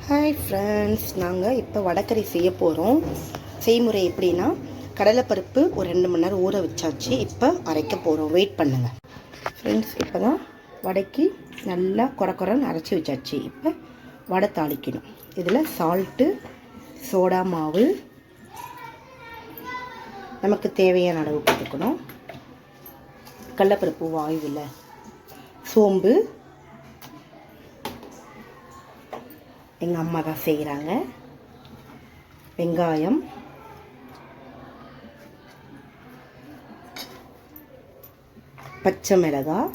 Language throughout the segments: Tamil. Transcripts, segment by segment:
ஹாய் ஃப்ரெண்ட்ஸ், நாங்கள் இப்போ வடைக்கறி செய்ய போகிறோம். செய்முறை எப்படின்னா, கடலைப்பருப்பு ஒரு 2 மணி நேரம் ஊற வச்சாச்சு. இப்போ அரைக்க போகிறோம். வெயிட் பண்ணுங்கள் ஃப்ரெண்ட்ஸ். இப்போ தான் வடைக்கு நல்லா குறன்னு அரைச்சி வச்சாச்சு. இப்போ வடை தாளிக்கணும். இதில் சால்ட்டு, சோடா மாவு, நமக்கு தேவையான அளவு போட்டுக்கணும். கடலைப்பருப்பு வாயுவில், சோம்பு எங்கள் அம்மா தான் செய்கிறாங்க, வெங்காயம், பச்சை மிளகாய்,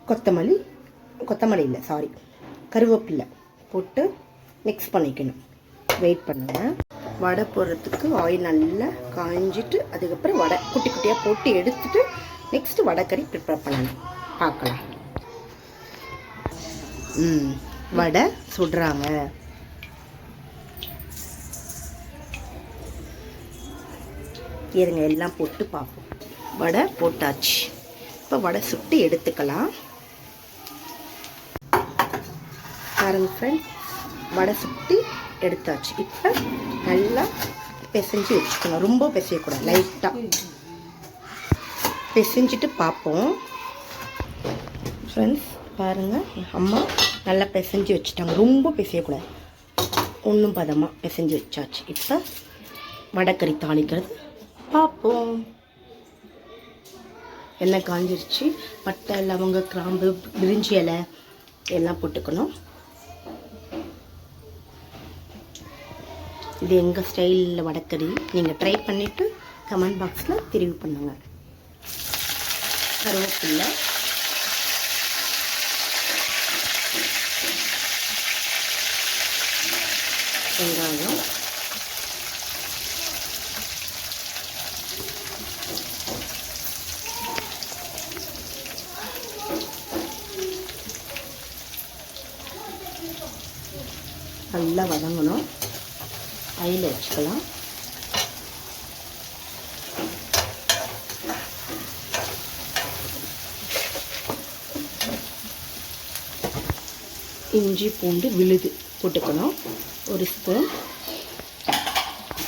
கொத்தமல்லி இல்லை சாரி கருவேப்பிலை போட்டு மிக்ஸ் பண்ணிக்கணும். வெயிட் பண்ணுங்கள். வடை போடுறதுக்கு ஆயில் நல்லா காய்ஞ்சிட்டு அதுக்கப்புறம் வடை குட்டி குட்டியாக போட்டு எடுத்துட்டு நெக்ஸ்ட்டு வடைக்கறி ப்ரிப்பேர் பண்ணணும். பார்க்கலாம். வடை சுடுறாங்க. இருங்க, எல்லாம் போட்டு பார்ப்போம். வடை போட்டாச்சு. இப்போ வடை சுட்டு எடுத்துக்கலாம். பாருங்க ஃப்ரெண்ட்ஸ், வடை சுட்டு எடுத்தாச்சு. இப்போ நல்லா பிசைஞ்சு வச்சுக்கணும். ரொம்ப பிசையக்கூடாது, லைட்டாக பிசைஞ்சிட்டு பார்ப்போம். ஃப்ரெண்ட்ஸ் பாருங்கள், அம்மா நல்லா பிசைஞ்சு வச்சுட்டாங்க. ரொம்ப பிசையக்கூடாது, ஒன்றும் பதமாக பிசைஞ்சு வச்சாச்சு. இப்போ வடைக்கறி தாளிக்கிறது பார்ப்போம். எண்ணெய் காஞ்சிருச்சு. பட்டை, லவங்க, கிராம்பு, பிரிஞ்சி இலை எல்லாம் போட்டுக்கணும். இது எங்கள் ஸ்டைலில் வடைக்கறி. நீங்கள் ட்ரை பண்ணிவிட்டு கமெண்ட் பாக்ஸில் தெரிவு பண்ணுங்கள். கருவேப்பிலை, வெங்காயம், நல்லா வதங்கணும். ஆயில் வச்சுக்கலாம். இஞ்சி பூண்டு விழுது போட்டுக்கணும், ஒரு ஸ்பூன்.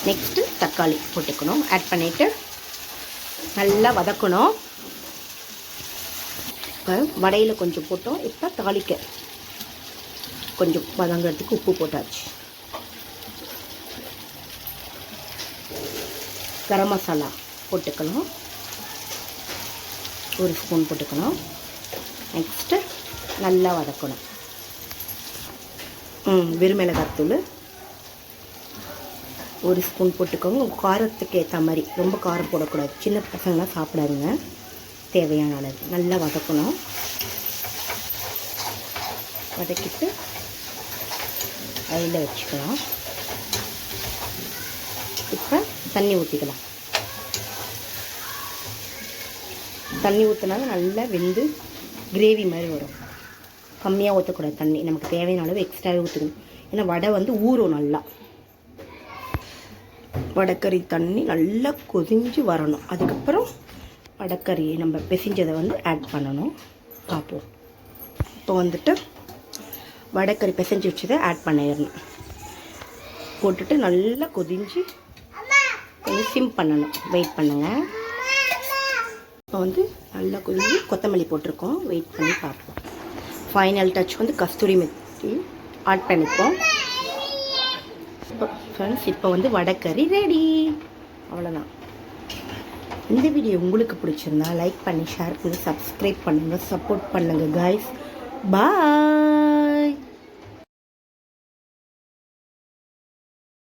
நெக்ஸ்ட்டு தக்காளி போட்டுக்கணும். ஆட் பண்ணிவிட்டு நல்லா வதக்கணும். இப்போ வடையில் கொஞ்சம் போட்டோம். இப்போ தாளிக்க கொஞ்சம் வதங்கிறதுக்கு உப்பு போட்டாச்சு. கரம் மசாலா போட்டுக்கணும், ஒரு ஸ்பூன் போட்டுக்கணும். நெக்ஸ்ட்டு நல்லா வதக்கணும். வெறுமிளகாத்தூள் ஒரு ஸ்பூன் போட்டுக்கோங்க. காரத்துக்கு ஏற்ற மாதிரி, ரொம்ப காரம் போடக்கூடாது. சின்ன பசங்களாம் சாப்பிடாதுங்க. தேவையான அளவு நல்லா வதக்கணும். வதக்கிட்டு அதில் வச்சுக்கலாம். இப்போ தண்ணி ஊற்றிக்கலாம். தண்ணி ஊற்றினாலும் நல்லா வெந்து கிரேவி மாதிரி வரும். கம்மியாக ஊற்றக்கூடாது தண்ணி. நமக்கு தேவையான அளவு எக்ஸ்ட்ராவே ஊற்றணும். ஏன்னா வடை வந்து ஊறும் நல்லா. வடைக்கறி தண்ணி நல்லா கொதிஞ்சு வரணும். அதுக்கப்புறம் வடைக்கறியை நம்ம பிசைஞ்சதை வந்து ஆட் பண்ணணும். பார்ப்போம். இப்போ வந்துட்டு வடைக்கறி பிசைஞ்சு வச்சதை ஆட் பண்ணிடணும். போட்டுட்டு நல்லா கொதிஞ்சு கொஞ்சம் சிம் பண்ணணும். வெயிட் பண்ணுங்கள். இப்போ வந்து நல்லா கொதிஞ்சு கொத்தமல்லி போட்டிருக்கோம். வெயிட் பண்ணி பார்ப்போம். ஃபைனல் டச் வந்து கஸ்தூரி மெத்தி ஆட் பண்ணிப்போம். இப்போ ஃப்ரெண்ட்ஸ், இப்போ வந்து வடைக்கறி ரெடி. அவ்வளோதான். இந்த வீடியோ உங்களுக்கு பிடிச்சிருந்தா லைக் பண்ணி, ஷேர் பண்ணி, சப்ஸ்கிரைப் பண்ணுங்கள், சப்போர்ட் பண்ணுங்கள் கைஸ். பாய்.